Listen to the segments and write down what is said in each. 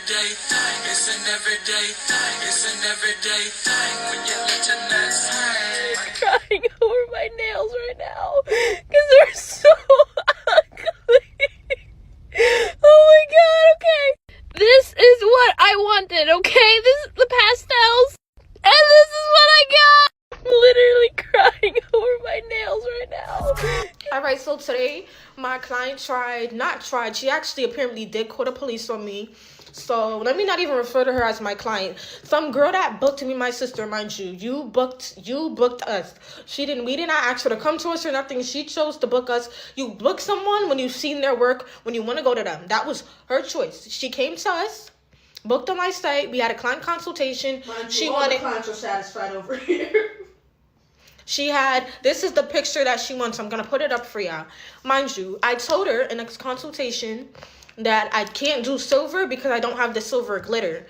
everyday thing. It's an everyday thing. It's an everyday thing when you let your nuts hang. I'm crying over my nails right now because they're so ugly. Oh my god, okay. This is what I wanted, okay? This is the pastels, and this is what I got. I'm literally crying over my nails right now. Alright, so today my client she actually apparently did call the police on me. So let me not even refer to her as my client. Some girl that booked me, my sister, mind you. You booked us. We did not ask her to come to us or nothing. She chose to book us. You book someone when you've seen their work, when you want to go to them. That was her choice. She came to us, booked on my site. We had a client consultation. All the clients are satisfied over here. This is the picture that she wants. I'm going to put it up for y'all. Mind you, I told her in a consultation that I can't do silver because I don't have the silver glitter.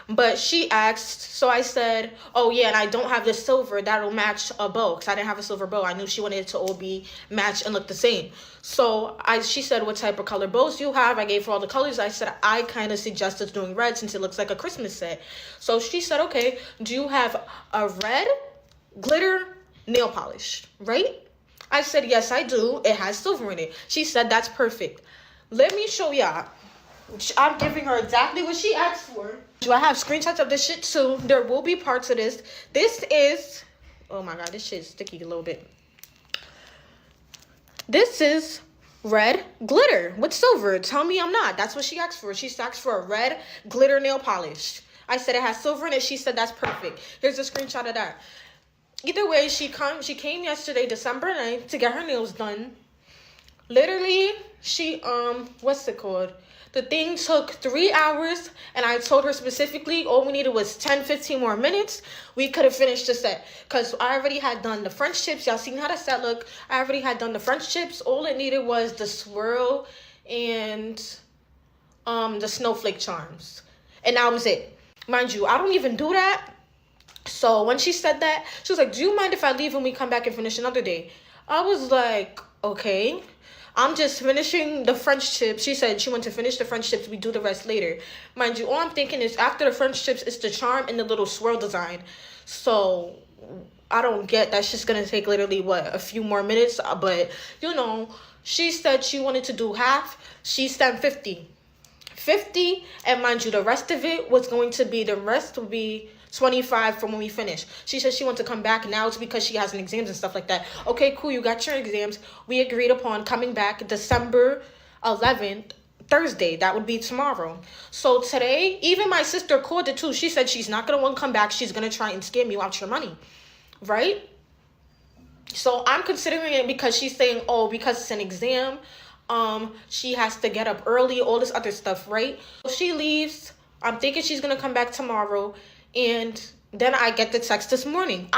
But she asked, so I said, oh yeah, and I don't have the silver that'll match a bow because I didn't have a silver bow. I knew she wanted it to all be matched and look the same. So she said, what type of color bows do you have? I gave her all the colors. I said, I kind of suggested doing red since it looks like a Christmas set. So she said, okay, do you have a red glitter nail polish, right? I said, yes, I do. It has silver in it. She said, that's perfect. Let me show y'all. I'm giving her exactly what she asked for. Do I have screenshots of this shit too? There will be parts of this. This is, oh my god, this shit is sticky a little bit. This is red glitter with silver. Tell me I'm not. That's what she asked for. She asked for a red glitter nail polish. I said it has silver in it. She said that's perfect. Here's a screenshot of that. Either way, she came yesterday, December 9th, to get her nails done. Literally, she, what's it called? The thing took 3 hours, and I told her specifically all we needed was 10-15 more minutes. We could have finished the set, because I already had done the French tips. Y'all seen how the set look. I already had done the French tips. All it needed was the swirl and the snowflake charms. And that was it. Mind you, I don't even do that. So when she said that, she was like, do you mind if I leave and we come back and finish another day? I was like, okay. I'm just finishing the French tips. She said she wanted to finish the French tips. We do the rest later. Mind you, all I'm thinking is after the French tips, it's the charm and the little swirl design. So I don't get that's just going to take literally, a few more minutes. But, you know, she said she wanted to do half. She said 50. 50, and mind you, the rest would be 25 from when we finish. She said she wants to come back. Now it's because she has an exams and stuff like that. Okay, cool, you got your exams. We agreed upon coming back December 11th, Thursday. That would be tomorrow. So today, even my sister called it too. She said she's not going to want to come back. She's going to try and scam you out your money. Right? So I'm considering it because she's saying, oh, because it's an exam, she has to get up early, all this other stuff, right? So she leaves. I'm thinking she's going to come back tomorrow. And then I get the text this morning.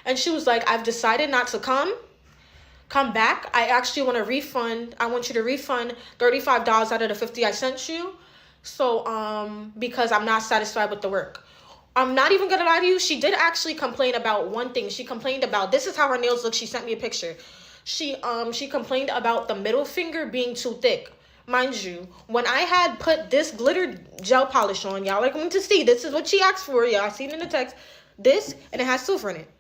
And she was like, I've decided not to come back. I actually want to refund. I want you to refund $35 out of the $50 I sent you. So, because I'm not satisfied with the work. I'm not even going to lie to you. She did actually complain about one thing. She complained about, this is how her nails look. She sent me a picture. She complained about the middle finger being too thick. Mind you, when I had put this glitter gel polish on, y'all are going to see, this is what she asked for. Y'all seen in the text. This, and it has silver in it.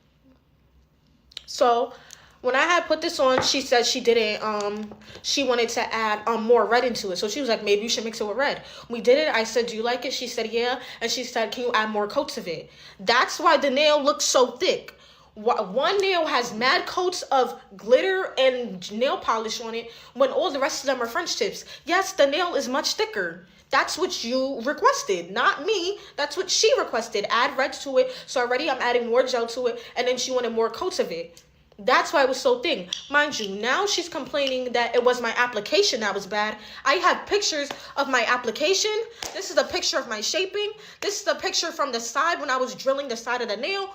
So, when I had put this on, she said she didn't, she wanted to add more red into it. So she was like, maybe you should mix it with red. We did it. I said, do you like it? She said, yeah. And she said, can you add more coats of it? That's why the nail looks so thick. One nail has mad coats of glitter and nail polish on it when all the rest of them are French tips. Yes, the nail is much thicker. That's what you requested, not me. That's what she requested. Add red to it. So already I'm adding more gel to it, and then she wanted more coats of it. That's why it was so thin. Mind you, now she's complaining that it was my application that was bad. I have pictures of my application. This is a picture of my shaping. This is a picture from the side when I was drilling the side of the nail.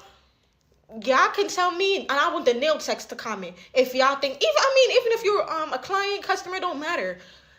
Y'all can tell me, and I want the nail techs to comment if y'all think, even if you're a client, customer, don't matter.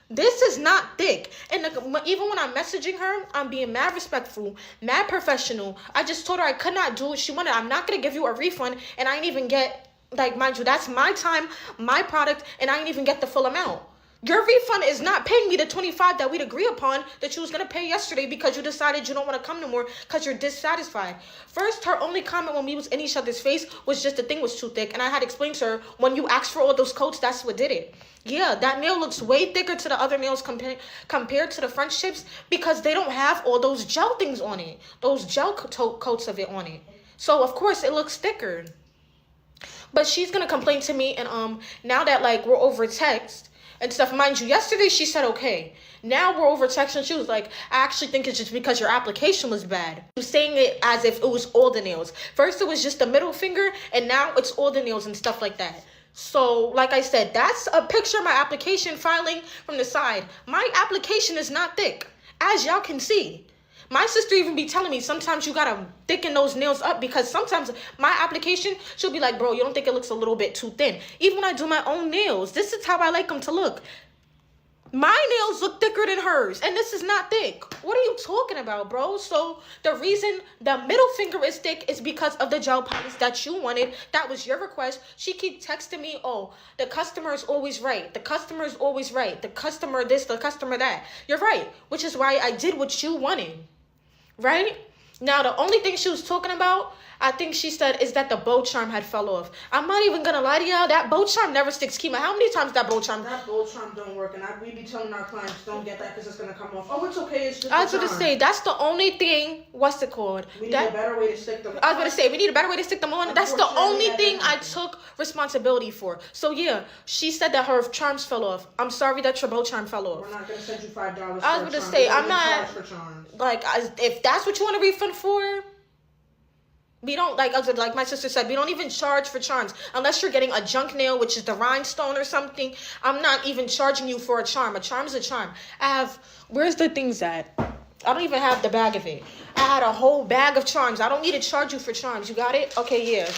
This is not thick. And even when I'm messaging her, I'm being mad respectful, mad professional. I just told her I could not do what she wanted. I'm not going to give you a refund, and I ain't even get, like, mind you, that's my time, my product, and I didn't even get the full amount. Your refund is not paying me the $25 that we'd agree upon that you was gonna pay yesterday because you decided you don't want to come no more because you're dissatisfied. First, her only comment when we was in each other's face was just the thing was too thick, and I had explained to her when you asked for all those coats, that's what did it. Yeah, that nail looks way thicker to the other nails compared to the French tips because they don't have all those gel things on it, those gel coats of it on it. So of course it looks thicker. But she's gonna complain to me, and now that like we're over text and stuff, mind you, yesterday she said okay. Now we're over text and she was like, I actually think it's just because your application was bad. She was saying it as if it was all the nails. First it was just the middle finger, and now it's all the nails and stuff like that. So like I said, that's a picture of my application filing from the side. My application is not thick, as y'all can see. My sister even be telling me sometimes you gotta thicken those nails up because sometimes my application, she'll be like, bro, you don't think it looks a little bit too thin? Even when I do my own nails, this is how I like them to look. My nails look thicker than hers, and this is not thick. What are you talking about, bro? So the reason the middle finger is thick is because of the gel polish that you wanted. That was your request. She keep texting me, oh, the customer is always right. The customer is always right. The customer this, the customer that. You're right, which is why I did what you wanted, right? Now, the only thing she was talking about, I think she said, is that the bow charm had fell off. I'm not even gonna lie to y'all, that bow charm never sticks. Kima, how many times that bow charm? That bow charm don't work, and we be telling our clients, don't get that because it's gonna come off. Oh, it's okay, it's just I was gonna say, that's the only thing, what's it called? We need a better way to stick them on. I was gonna say, we need a better way to stick them on. That's the only thing I took responsibility for. So yeah, she said that her charms fell off. I'm sorry that your bow charm fell off. We're not gonna send you $5 I was gonna say, I'm not, like, if that's what you want a refund for, we don't, like my sister said, we don't even charge for charms. Unless you're getting a junk nail, which is the rhinestone or something, I'm not even charging you for a charm. A charm is a charm. Where's the things at? I don't even have the bag of it. I had a whole bag of charms. I don't need to charge you for charms. You got it? Okay, yeah.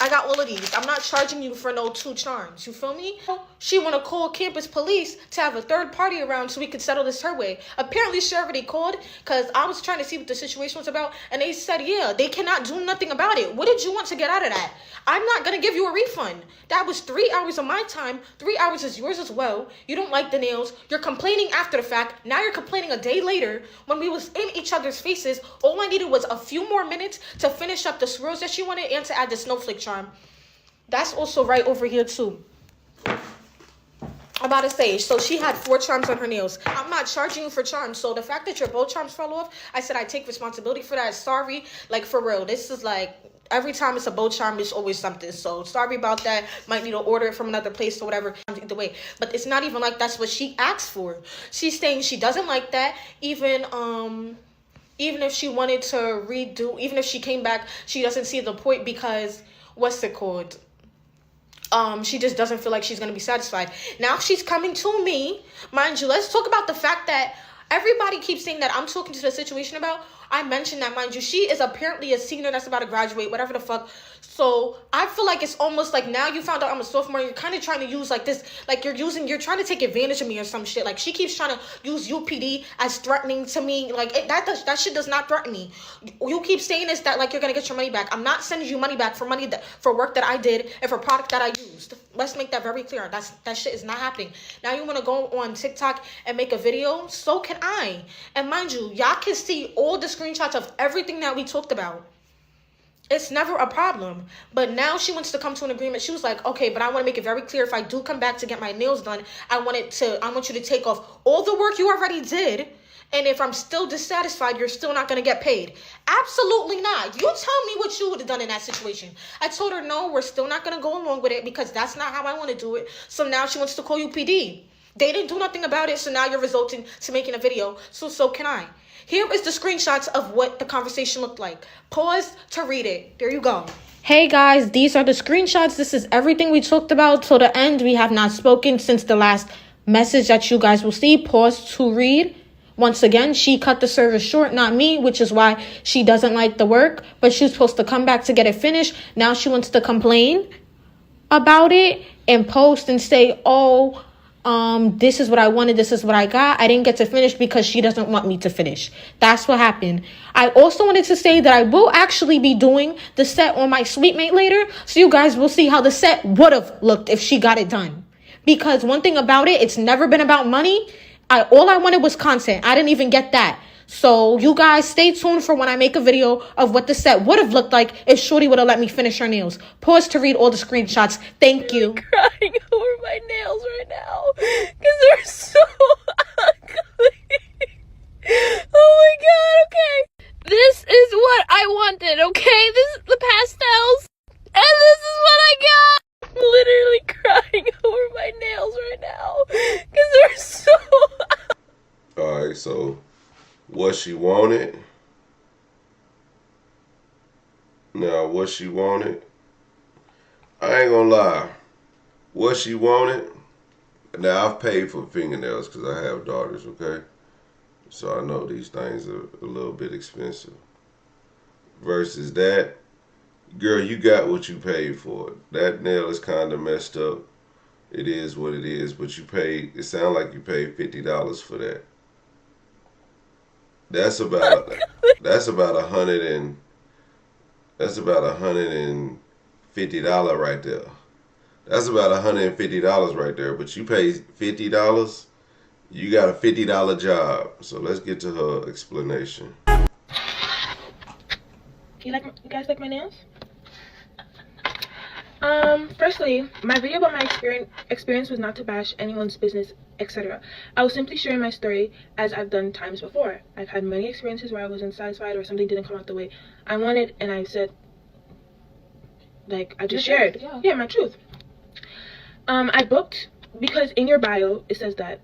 I got all of these. I'm not charging you for no 2 charms. You feel me? She want to call campus police to have a third party around so we could settle this her way. Apparently, she already called because I was trying to see what the situation was about. And they said, yeah, they cannot do nothing about it. What did you want to get out of that? I'm not going to give you a refund. That was 3 hours of my time. 3 hours is yours as well. You don't like the nails. You're complaining after the fact. Now you're complaining a day later when we was in each other's faces. All I needed was a few more minutes to finish up the swirls that she wanted and to add the snowflake charm. That's also right over here too. I'm about to say, so she had 4 charms on her nails. I'm not charging you for charms. So the fact that your both charms fell off, I said I take responsibility for that. Sorry, like for real. This is like every time it's a bow charm, it's always something. So sorry about that. Might need to order it from another place or whatever. Either way, but it's not even like that's what she asked for. She's saying she doesn't like that. Even if she wanted to redo, even if she came back, she doesn't see the point because what's it called? She just doesn't feel like she's going to be satisfied. Now she's coming to me. Mind you, let's talk about the fact that everybody keeps saying that I'm talking to the situation about. I mentioned that, mind you, she is apparently a senior that's about to graduate, whatever the fuck. So I feel like it's almost like now you found out I'm a sophomore, you're kind of trying to use like this, like you're trying to take advantage of me or some shit. Like she keeps trying to use UPD as threatening to me. Like that shit does not threaten me. You keep saying this that like you're gonna get your money back. I'm not sending you money back for for work that I did and for product that I used. Let's make that very clear. That shit is not happening. Now you want to go on TikTok and make a video? So can I. And mind you, y'all can see all the screenshots of everything that we talked about. It's never a problem. But now she wants to come to an agreement. She was like, okay, but I want to make it very clear. If I do come back to get my nails done, I want you to take off all the work you already did. And if I'm still dissatisfied, you're still not going to get paid. Absolutely not. You tell me what you would have done in that situation. I told her, no, we're still not going to go along with it because that's not how I want to do it. So now she wants to call UPD. They didn't do nothing about it, so now you're resulting to making a video. So can I. Here is the screenshots of what the conversation looked like. Pause to read it. There you go. Hey guys, these are the screenshots. This is everything we talked about till the end. We have not spoken since the last message that you guys will see. Pause to read. Once again, she cut the service short, not me, which is why she doesn't like the work. But she was supposed to come back to get it finished. Now she wants to complain about it and post and say, oh, this is what I wanted, this is what I got. I didn't get to finish because she doesn't want me to finish. That's what happened. I also wanted to say that I will actually be doing the set on my sweet mate later. So you guys will see how the set would have looked if she got it done. Because one thing about it, it's never been about money. All I wanted was content. I didn't even get that. So you guys stay tuned for when I make a video of what the set would have looked like if Shorty would have let me finish her nails. Pause to read all the screenshots. Thank you. Crying over my nails right now because they're so ugly. Oh my god, okay. This is what I wanted, okay? This is the pastels, and this is what I got. I'm literally crying over my nails right now because they're so Alright, so what she wanted. Now, what she wanted, I ain't gonna lie. What she wanted, now I've paid for fingernails because I have daughters, okay? So I know these things are a little bit expensive. Versus that, girl, you got what you paid for. That nail is kind of messed up. It is what it is, but you paid, it sounds like you paid $50 for that. That's about $150 right there. That's about $150 right there. But you pay $50, you got a $50 job. So let's get to her explanation. You guys like my nails? Firstly, my video about my experience was not to bash anyone's business, etc. I was simply sharing my story as I've done times before. I've had many experiences where I wasn't satisfied or something didn't come out the way I wanted, and I said, like, I just shared. Yeah, my truth. I booked because in your bio it says that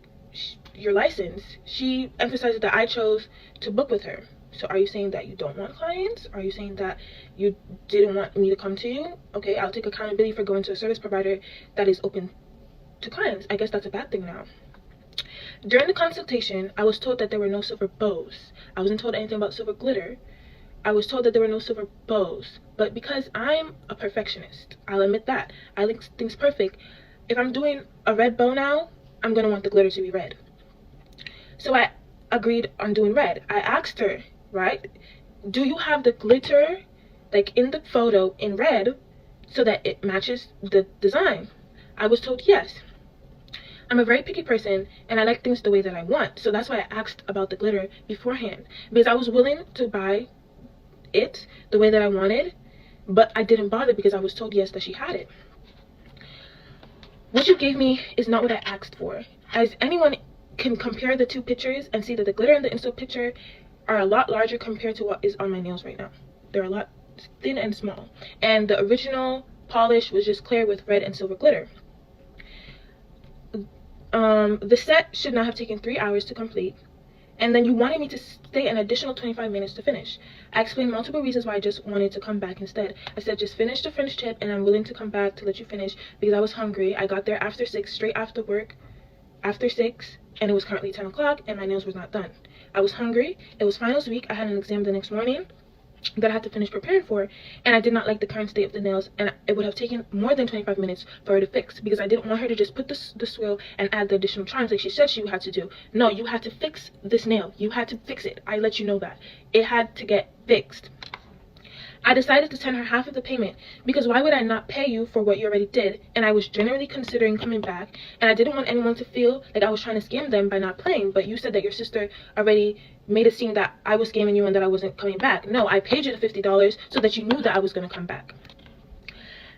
your license, she emphasizes that I chose to book with her. So are you saying that you don't want clients? Are you saying that you didn't want me to come to you? Okay, I'll take accountability for going to a service provider that is open to clients. I guess that's a bad thing now. During the consultation, I was told that there were no silver bows. I wasn't told anything about silver glitter. I was told that there were no silver bows. But because I'm a perfectionist, I'll admit that. I like things perfect. If I'm doing a red bow now, I'm going to want the glitter to be red. So I agreed on doing red. I asked her, right, do you have the glitter like in the photo in red so that it matches the design? I was told yes. I'm a very picky person and I like things the way that I want, so that's why I asked about the glitter beforehand, because I was willing to buy it the way that I wanted, but I didn't bother because I was told yes that she had it. What you gave me is not what I asked for. As anyone can compare the two pictures and see that the glitter in the insert picture are a lot larger compared to what is on my nails right now. They're a lot thin and small, and the original polish was just clear with red and silver glitter. The set should not have taken 3 hours to complete, and then you wanted me to stay an additional 25 minutes to finish. I explained multiple reasons why I just wanted to come back instead. I said just finish the French tip and I'm willing to come back to let you finish because I was hungry. I got there after 6, straight after work, after 6, and it was currently 10 o'clock and my nails was not done. I was hungry. It was finals week. I had an exam the next morning that I had to finish preparing for, and I did not like the current state of the nails, and it would have taken more than 25 minutes for her to fix because I didn't want her to just put the swirl and add the additional charms like she said she had to do. No, you had to fix this nail. You had to fix it. I let you know that. It had to get fixed. I decided to send her half of the payment because why would I not pay you for what you already did? And I was generally considering coming back, and I didn't want anyone to feel like I was trying to scam them by not playing. But you said that your sister already made it seem that I was scamming you and that I wasn't coming back. No, I paid you the $50 so that you knew that I was going to come back.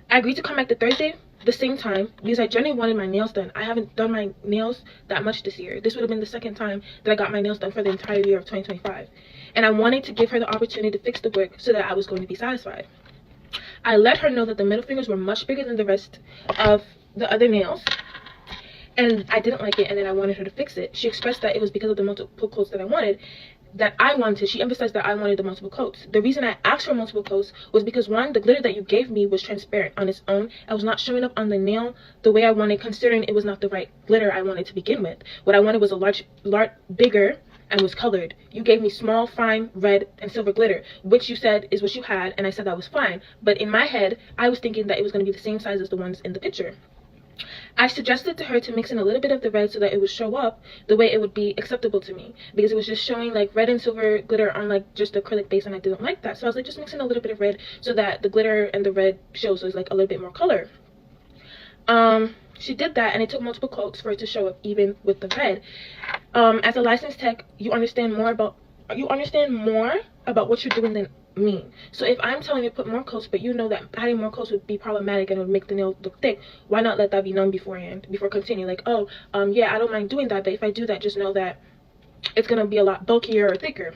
I agreed to come back the Thursday, the same time, because I genuinely wanted my nails done. I haven't done my nails that much this year. This would have been the second time that I got my nails done for the entire year of 2025. And I wanted to give her the opportunity to fix the work so that I was going to be satisfied. I let her know that the middle fingers were much bigger than the rest of the other nails, and I didn't like it, and then I wanted her to fix it. She expressed that it was because of the multiple coats that I wanted. She emphasized that I wanted the multiple coats. The reason I asked for multiple coats was because, one, the glitter that you gave me was transparent on its own. I was not showing up on the nail the way I wanted, considering it was not the right glitter I wanted to begin with. What I wanted was a bigger, and was colored. You gave me small, fine, red, and silver glitter, which you said is what you had, and I said that was fine. But in my head, I was thinking that it was going to be the same size as the ones in the picture. I suggested to her to mix in a little bit of the red so that it would show up the way it would be acceptable to me, because it was just showing like red and silver glitter on like just acrylic base, and I didn't like that. So I was like, just mix in a little bit of red so that the glitter and the red shows us like a little bit more color. She did that, and it took multiple coats for it to show up, even with the red. As a licensed tech, you understand more about what you're doing than me. So if I'm telling you to put more coats, but you know that adding more coats would be problematic and it would make the nail look thick, why not let that be known beforehand, before continuing? Like, oh, yeah, I don't mind doing that, but if I do that, just know that it's gonna be a lot bulkier or thicker.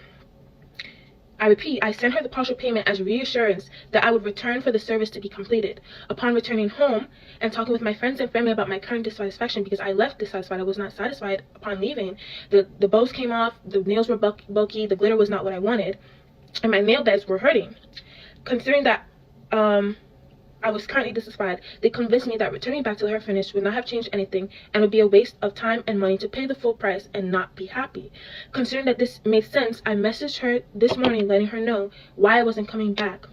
I repeat, I sent her the partial payment as reassurance that I would return for the service to be completed. Upon returning home and talking with my friends and family about my current dissatisfaction, because I left dissatisfied, I was not satisfied upon leaving. The bows came off, the nails were bulky, the glitter was not what I wanted, and my nail beds were hurting. Considering that I was currently dissatisfied, they convinced me that returning back to her finish would not have changed anything and would be a waste of time and money to pay the full price and not be happy. Considering that this made sense, I messaged her this morning letting her know why I wasn't coming back.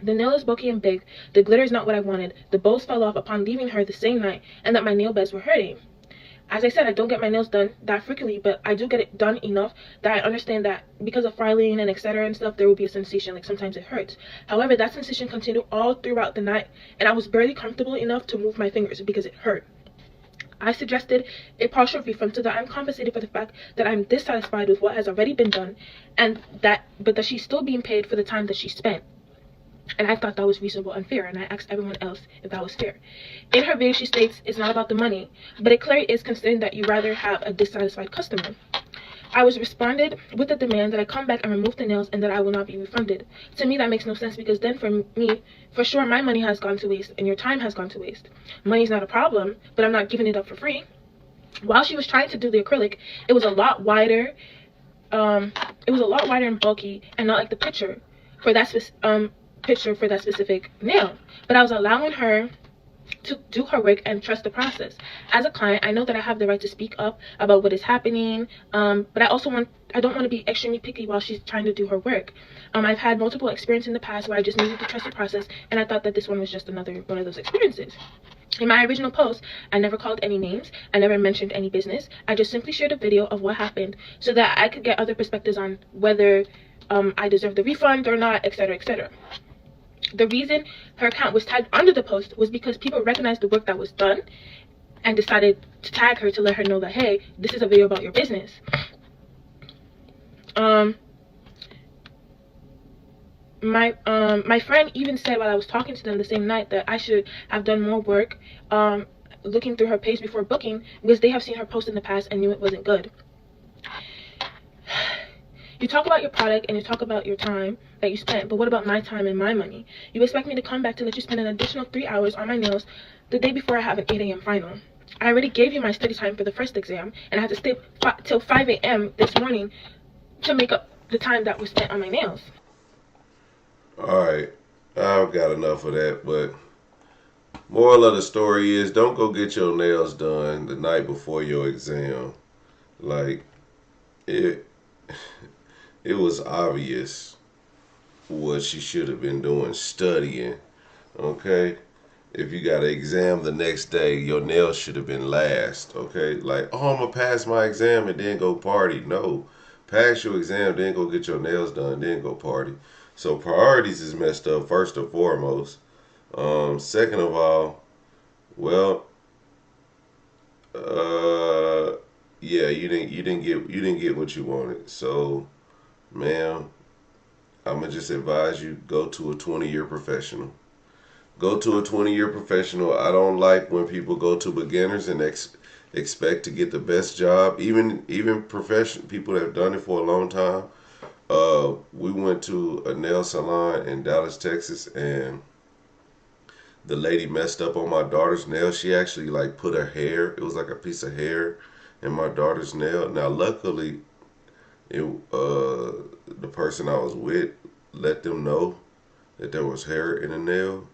The nail is bulky and big, the glitter is not what I wanted, the bows fell off upon leaving her the same night, and that my nail beds were hurting. As I said, I don't get my nails done that frequently, but I do get it done enough that I understand that because of filing and etc. and stuff, there will be a sensation, like sometimes it hurts. However, that sensation continued all throughout the night, and I was barely comfortable enough to move my fingers because it hurt. I suggested a partial refund so that I'm compensated for the fact that I'm dissatisfied with what has already been done, but that she's still being paid for the time that she spent. And I thought that was reasonable and fair, and I asked everyone else if that was fair. In her video, she states it's not about the money, but it clearly is, considering that you rather have a dissatisfied customer. I was responded with a demand that I come back and remove the nails and that I will not be refunded. To me, that makes no sense, because then for me, for sure, my money has gone to waste and your time has gone to waste. Money's not a problem, but I'm not giving it up for free. While she was trying to do the acrylic, it was a lot wider. And bulky, and not like the picture for that specific nail. But I was allowing her to do her work and trust the process. As a client, I know that I have the right to speak up about what is happening, but I don't want to be extremely picky while she's trying to do her work. I've had multiple experiences in the past where I just needed to trust the process, and I thought that this one was just another one of those experiences. In my original post, I never called any names, I never mentioned any business. I just simply shared a video of what happened so that I could get other perspectives on whether I deserve the refund or not, etc., etc. The reason her account was tagged under the post was because people recognized the work that was done and decided to tag her to let her know that, hey, this is a video about your business. My friend even said while I was talking to them the same night that I should have done more work looking through her page before booking, because they have seen her post in the past and knew it wasn't good. You talk about your product and you talk about your time that you spent, but what about my time and my money? You expect me to come back to let you spend an additional 3 hours on my nails the day before I have an 8 a.m. final. I already gave you my study time for the first exam, and I had to stay till 5 a.m. this morning to make up the time that was spent on my nails. Alright, I've got enough of that, but moral of the story is don't go get your nails done the night before your exam. Like, it was obvious what she should have been doing, studying, okay? If you got an exam the next day, your nails should have been last, okay? Like, oh, I'm going to pass my exam and then go party. No, pass your exam, then go get your nails done, then go party. So priorities is messed up, first and foremost. Second of all, well, yeah, you didn't get what you wanted. So, ma'am, I'm gonna just advise you, go to a 20-year professional. Go to a 20-year professional. I don't like when people go to beginners and expect to get the best job. Even professional people that have done it for a long time. We went to a nail salon in Dallas, Texas, and the lady messed up on my daughter's nail. She actually like put her hair. It was like a piece of hair in my daughter's nail. Now, luckily, the person I was with let them know that there was hair in the nail,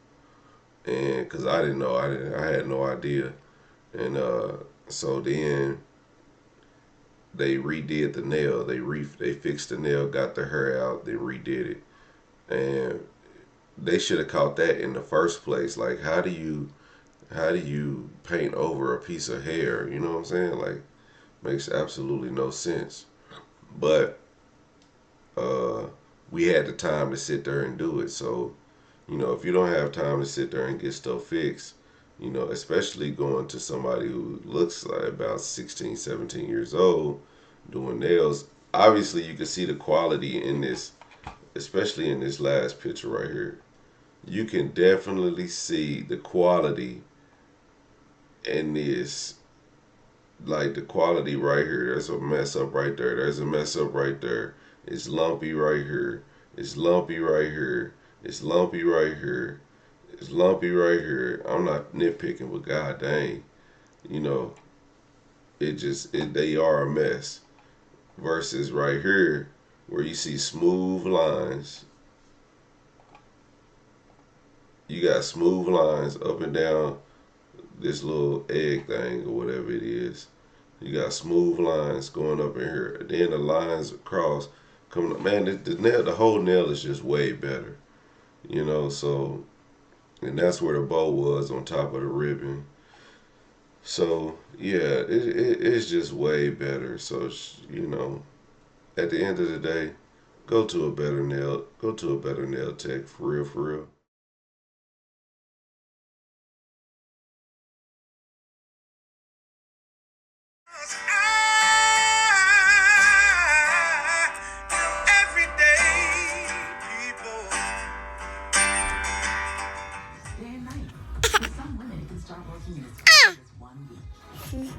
and because I didn't know, I had no idea, and so then they redid the nail. They fixed the nail, got the hair out, then redid it, and they should have caught that in the first place. Like, how do you paint over a piece of hair? You know what I'm saying? Like, makes absolutely no sense. But we had the time to sit there and do it. So, you know, if you don't have time to sit there and get stuff fixed, You know, especially going to somebody who looks like about 16, 17 years old doing nails. Obviously, you can see the quality in this, especially in this last picture right here. You can definitely see the quality in this. Like the quality right here. There's a mess up right there. There's a mess up right there. It's lumpy right here. It's lumpy right here. It's lumpy right here. It's lumpy right here. I'm not nitpicking, but god dang, you know, they are a mess. Versus right here, where you see smooth lines. You got smooth lines up and down this little egg thing or whatever it is. You got smooth lines going up in here. Then the lines across coming up. Man, the whole nail is just way better. You know, so, and that's where the bow was on top of the ribbon. So, yeah, it's just way better. So, you know, at the end of the day, go to a better nail tech, for real, for real. Everyday people. Day and night. For some women, it can start working in as fast as 1 week.